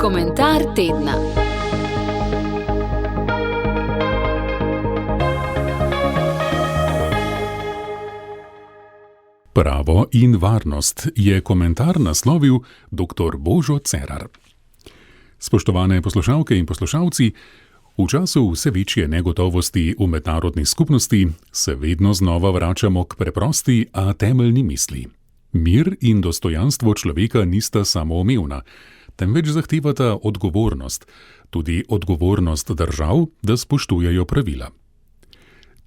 Komentar tedna. Pravo in varnost je komentar naslovil dr. Božo Cerar. Spoštovane poslušalke in poslušalci, v času vse večje negotovosti v mednarodni skupnosti se vedno znova vračamo k preprosti, a temeljni misli. Mir in dostojanstvo človeka nista samoumevna, temveč zahtevata odgovornost, tudi odgovornost držav, da spoštujejo pravila.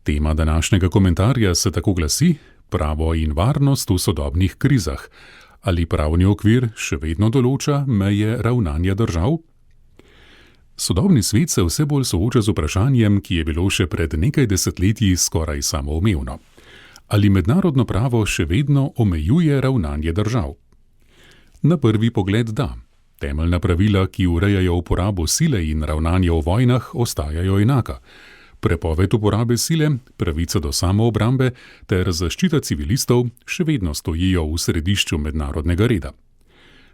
Tema današnjega komentarja se tako glasi: pravo in varnost v sodobnih krizah. Ali pravni okvir še vedno določa meje ravnanja držav? Sodobni svet se vse bolj sooča z vprašanjem, ki je bilo še pred nekaj desetletji skoraj samoumevno. Ali mednarodno pravo še vedno omejuje ravnanje držav? Na prvi pogled da. Temeljna pravila, ki urejajo uporabo sile in ravnanje v vojnah, ostajajo enaka. Prepoved uporabe sile, pravica do samoobrambe ter zaščita civilistov še vedno stojijo v središču mednarodnega reda.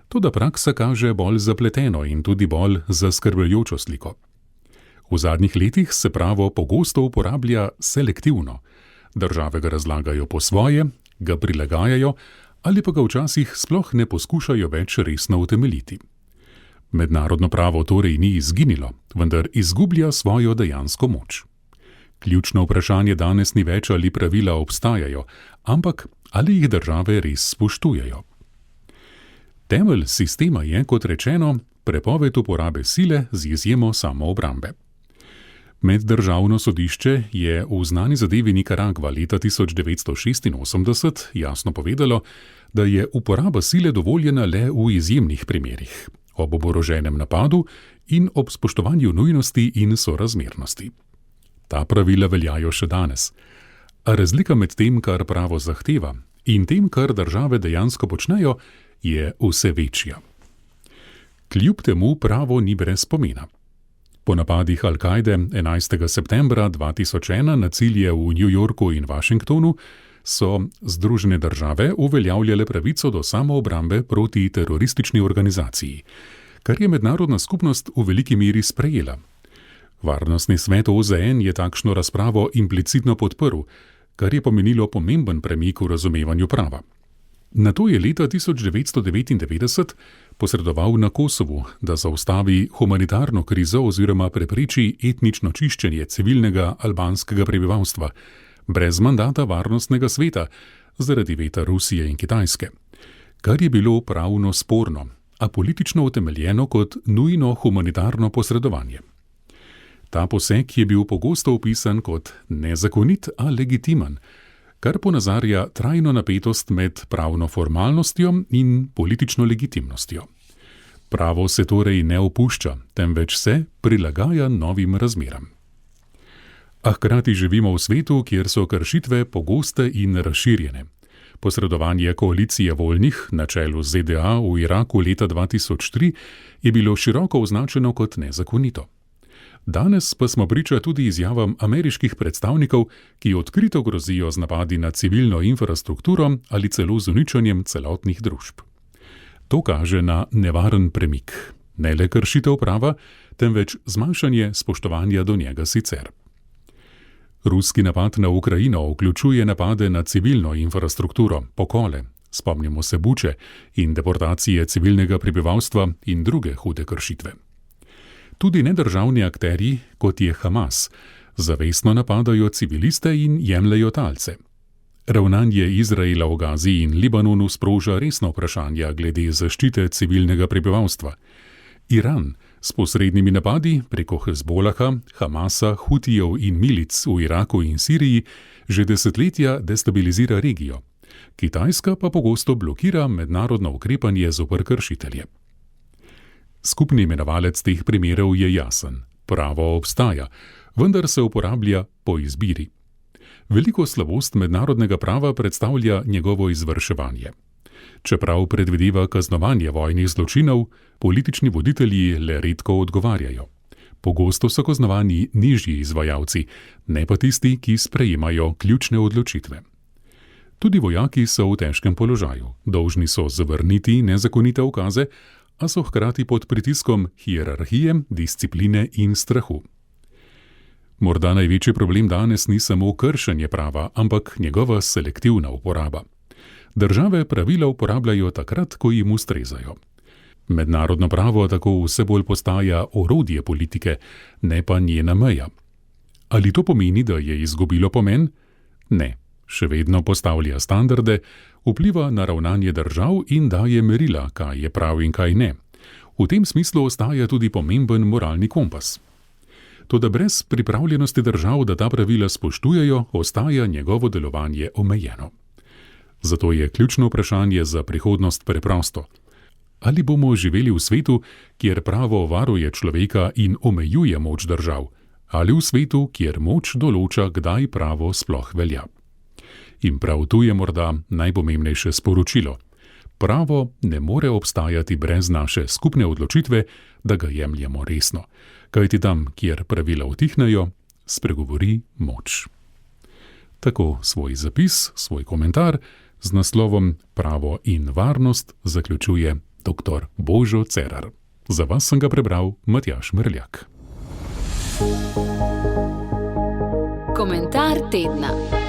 Toda praksa kaže bolj zapleteno in tudi bolj zaskrbljujočo sliko. V zadnjih letih se pravo pogosto uporablja selektivno. Države ga razlagajo po svoje, ga prilagajajo ali pa ga včasih sploh ne poskušajo več resno utemeljiti. Mednarodno pravo torej ni izginilo, vendar izgublja svojo dejansko moč. Ključno vprašanje danes ni več, ali pravila obstajajo, ampak ali jih države res spoštujejo. Temelj sistema je, kot rečeno, prepoved uporabe sile z izjemo samoobrambe. Meddržavno sodišče je v znani zadevi Nikaragva leta 1986 jasno povedalo, da je uporaba sile dovoljena le v izjemnih primerih, ob oboroženem napadu in ob spoštovanju nujnosti in sorazmernosti. Ta pravila veljajo še danes. A razlika med tem, kar pravo zahteva, in tem, kar države dejansko počnejo, je vse večja. Kljub temu pravo ni brez pomena. Po napadih Al-Kaide 11. septembra 2001 na cilje v New Yorku in Washingtonu so Združene države uveljavljale pravico do samoobrambe proti teroristični organizaciji, kar je mednarodna skupnost v veliki meri sprejela. Varnostni svet OZN je takšno razpravo implicitno podprl, kar je pomenilo pomemben premik v razumevanju prava. Nato je leta 1999 posredoval na Kosovu, da zaustavi humanitarno krizo oziroma prepreči etnično čiščenje civilnega albanskega prebivalstva, brez mandata varnostnega sveta, zaradi veta Rusije in Kitajske, kar je bilo pravno sporno, a politično utemeljeno kot nujno humanitarno posredovanje. Ta poseg je bil pogosto opisan kot nezakonit, a legitimen, kar ponazarja trajno napetost med pravno formalnostjo in politično legitimnostjo. Pravo se torej ne opušča, temveč se prilagaja novim razmeram. A hkrati živimo v svetu, kjer so kršitve pogoste in razširjene. Posredovanje koalicije voljnih na čelu z ZDA v Iraku leta 2003 je bilo široko označeno kot nezakonito. Danes pa smo priča tudi izjavam ameriških predstavnikov, ki odkrito grozijo z napadi na civilno infrastrukturo ali celo z uničenjem celotnih družb. To kaže na nevaren premik, ne le kršitev prava, temveč zmanjšanje spoštovanja do njega sicer. Ruski napad na Ukrajino vključuje napade na civilno infrastrukturo, pokole, spomnimo se Buče, in deportacije civilnega prebivalstva in druge hude kršitve. Tudi nedržavni akterji, kot je Hamas, zavestno napadajo civiliste in jemljejo talce. Ravnanje Izraela v Gazi in Libanonu sproža resno vprašanja glede zaščite civilnega prebivalstva. Iran s posrednimi napadi preko Hezbolaha, Hamasa, Hutijev in milic v Iraku in Siriji že desetletja destabilizira regijo. Kitajska pa pogosto blokira mednarodno ukrepanje zoper kršitelje. Skupni imenovalec teh primerov je jasen. Pravo obstaja, vendar se uporablja po izbiri. Veliko slabost mednarodnega prava predstavlja njegovo izvrševanje. Čeprav predvideva kaznovanje vojnih zločinov, politični voditelji le redko odgovarjajo. Pogosto so kaznovani nižji izvajalci, ne pa tisti, ki sprejemajo ključne odločitve. Tudi vojaki so v težkem položaju. Dolžni so zavrniti nezakonite ukaze, a so hkrati pod pritiskom hierarhije, discipline in strahu. Morda največji problem danes ni samo kršenje prava, ampak njegova selektivna uporaba. Države pravila uporabljajo takrat, ko jim ustrezajo. Mednarodno pravo tako vse bolj postaja orodje politike, ne pa njena meja. Ali to pomeni, da je izgubilo pomen? Ne. Še vedno postavlja standarde, vpliva na ravnanje držav in daje merila, kaj je prav in kaj ne. V tem smislu ostaja tudi pomemben moralni kompas. Toda brez pripravljenosti držav, da ta pravila spoštujejo, ostaja njegovo delovanje omejeno. Zato je ključno vprašanje za prihodnost preprosto. Ali bomo živeli v svetu, kjer pravo varuje človeka in omejuje moč držav, ali v svetu, kjer moč določa, kdaj pravo sploh velja? In prav tu je morda najpomembnejše sporočilo. Pravo ne more obstajati brez naše skupne odločitve, da ga jemljemo resno. Kajti tam, kjer pravila utihnejo, spregovori moč. Tako svoj zapis, svoj komentar z naslovom Pravo in varnost zaključuje dr. Božo Cerar. Za vas sem ga prebral Matjaž Mrljak. Komentar tedna.